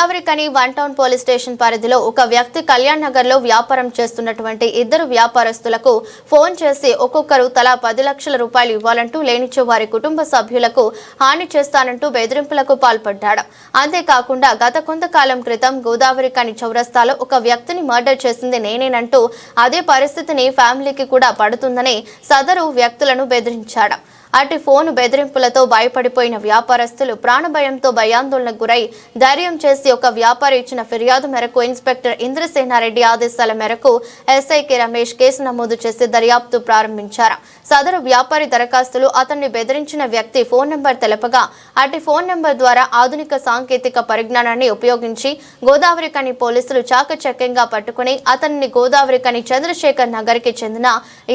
Godavarikhani one town police station పరిధిలో ఒక వ్యక్తి కళ్యాణ్ నగర్ లో వ్యాపారం చేస్తున్నటువంటి ఇద్దరు వ్యాపారస్తులకు ఫోన్ చేసి ఒక్కొక్కరు తలా 10 లక్షల రూపాయలు ఇవ్వాలంటూ లేనిచో వారి కుటుంబ సభ్యులకు హాని చేస్తానంటూ బెదిరింపులకు పాల్పడ్డాడు. అంతేకాకుండా గత కొంతకాలం క్రితం గోదావరికని చౌరస్తాలో ఒక వ్యక్తిని మర్డర్ చేసింది నేనేనంటూ అదే పరిస్థితిని ఫ్యామిలీకి కూడా పడుతుందని సదరు వ్యక్తులను బెదిరించాడు. అటు ఫోన్ బెదిరింపులతో భయపడిపోయిన వ్యాపారస్తులు ప్రాణభయంతో భయాందోళనకు గురై ధైర్యం చేసి ఒక వ్యాపారి ఇచ్చిన ఫిర్యాదు మేరకు ఇన్స్పెక్టర్ ఇంద్రసేనారెడ్డి ఆదేశాల మేరకు ఎస్ఐ కె రమేష్ కేసు నమోదు చేసి దర్యాప్తు ప్రారంభించారు. సదరు వ్యాపారి దరఖాస్తులు అతన్ని బెదిరించిన వ్యక్తి ఫోన్ నెంబర్ తెలపగా అటు ఫోన్ నెంబర్ ద్వారా ఆధునిక సాంకేతిక పరిజ్ఞానాన్ని ఉపయోగించి గోదావరికని పోలీసులు చాకచక్యంగా పట్టుకుని అతన్ని గోదావరికని చంద్రశేఖర్ నగర్ కి చెందిన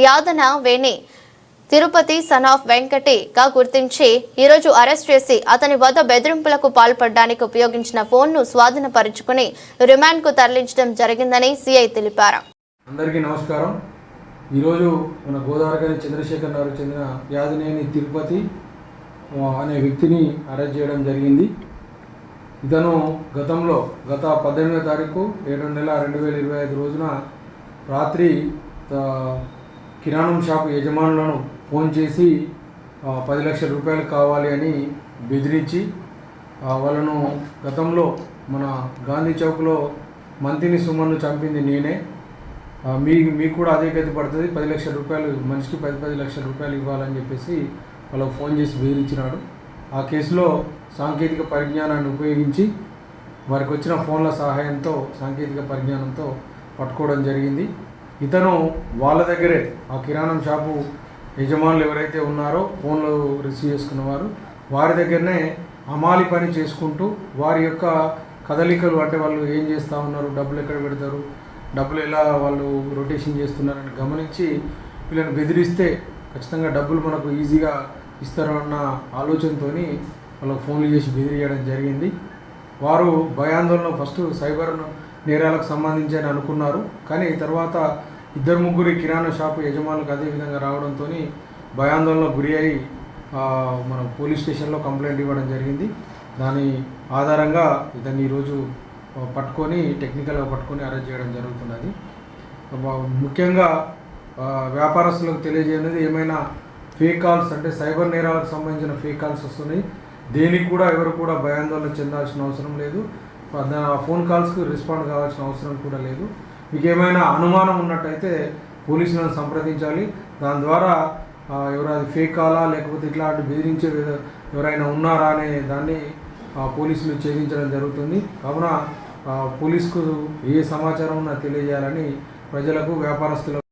యాదన వేణి తిరుపతి సన్ ఆఫ్ వెంకటిగా గుర్తించి ఈరోజు అరెస్ట్ చేసి అతని వద్ద బెదిరింపులకు పాల్పడడానికి ఉపయోగించిన ఫోన్ను స్వాధీనపరుచుకుని రిమాండ్కు తరలించడం జరిగిందని సిఐ తెలిపారు. అందరికీ నమస్కారం. ఈరోజు మన గోదావరికని చంద్రశేఖర్ నగర్ చెందిన యాదనేని తిరుపతి అనే వ్యక్తిని అరెస్ట్ చేయడం జరిగింది. ఇతను గత 18వ తారీఖు 7వ నెల 2025 రోజున రాత్రి కిరాణం షాపు యజమానులను ఫోన్ చేసి 10 లక్షల రూపాయలు కావాలి అని బెదిరించి వాళ్ళను గతంలో మన గాంధీ చౌక్లో మంతిని సుమన్ను చంపింది నేనే, మీకు కూడా అదే గతి పడుతుంది, 10 లక్షల రూపాయలు మనిషికి 10 లక్షల రూపాయలు ఇవ్వాలని చెప్పేసి వాళ్ళకు ఫోన్ చేసి బెదిరించినాడు. ఆ కేసులో సాంకేతిక పరిజ్ఞానాన్ని ఉపయోగించి వారికి వచ్చిన ఫోన్ల సహాయంతో సాంకేతిక పరిజ్ఞానంతో పట్టుకోవడం జరిగింది. ఇతను వాళ్ళ దగ్గరే ఆ కిరాణం షాపు యజమానులు ఎవరైతే ఉన్నారో ఫోన్లు రిసీవ్ చేసుకున్నవారు వారి దగ్గరనే అమాలి పని చేసుకుంటూ వారి యొక్క కదలికలు, అంటే వాళ్ళు ఏం చేస్తూ ఉన్నారు, డబ్బులు ఎక్కడ పెడతారు, డబ్బులు ఎలా వాళ్ళు రొటేషన్ చేస్తున్నారని గమనించి వీళ్ళని బెదిరిస్తే ఖచ్చితంగా డబ్బులు మనకు ఈజీగా ఇస్తారన్న ఆలోచనతో వాళ్ళకు ఫోన్లు చేసి బెదిరియడం జరిగింది. వారు భయాందోళన ఫస్ట్ సైబర్ నేరాలకు సంబంధించి అని అనుకున్నారు, కానీ తర్వాత 2-3 కిరాణా షాపు యజమానులకు అదేవిధంగా రావడంతో భయాందోళనకు గురి అయి మన పోలీస్ స్టేషన్లో కంప్లైంట్ ఇవ్వడం జరిగింది. దాని ఆధారంగా ఇతన్ని ఈరోజు టెక్నికల్గా పట్టుకొని అరెస్ట్ చేయడం జరుగుతున్నది. ముఖ్యంగా వ్యాపారస్తులకు తెలియజేయనిది, ఏమైనా ఫేక్ కాల్స్ అంటే సైబర్ నేరాలకు సంబంధించిన ఫేక్ కాల్స్ వస్తున్నాయి, దేనికి కూడా ఎవరు కూడా భయాందోళన చెందాల్సిన అవసరం లేదు, ఫోన్ కాల్స్కి రెస్పాండ్ కావాల్సిన అవసరం కూడా లేదు. మీకు ఏమైనా అనుమానం ఉన్నట్టయితే పోలీసులను సంప్రదించాలి. దాని ద్వారా ఎవరు అది ఫేక్ కాలా లేకపోతే ఇట్లాంటి బెదిరించే ఎవరైనా ఉన్నారా అనే దాన్ని పోలీసులు ఛేదించడం జరుగుతుంది. కావున పోలీసుకు ఏ సమాచారం ఉన్నా తెలియజేయాలని ప్రజలకు, వ్యాపారస్తులకు